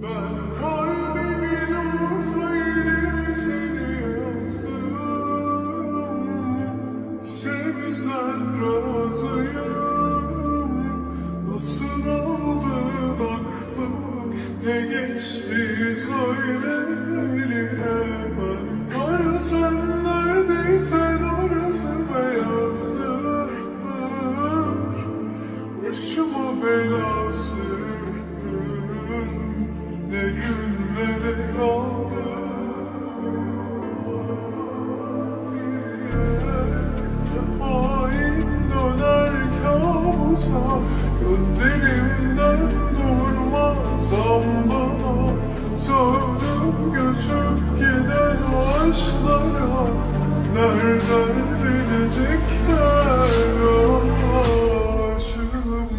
Ben kalbimin orta yerine seni yazdım. Sevsen razıyım. Nasıl aldın aklım, ne geçti söyle hemen. Arasan neredeysen orası beyazdır. Başıma belasın, ne günlere kaldı diye. Hain döner kabusa, gözlerimden durmaz damlama. Sövdüm göçüp giden aşklara, nereden bilecekler aşığım.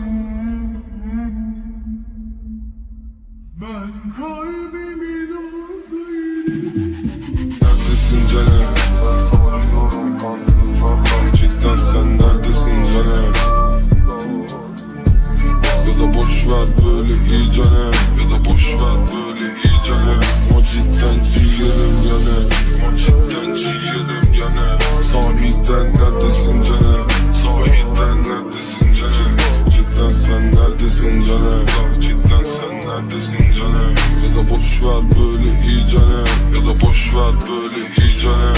Ben kalbimin Neredesin canım? Cidden sen neredesin canım? Ya da boş ver böyle iyi canım. Ya da boş ver böyle iyi canım. Ama cidden ciğerim yanı. Ama cidden ciğerim yanı. Sahiden neredesin canım? Sahiden neredesin canım? Cidden sen neredesin canım? Cidden sen neredesin canım? Ya da boş ver böyle iyi canım. Ya da boş ver böyle iyi canım.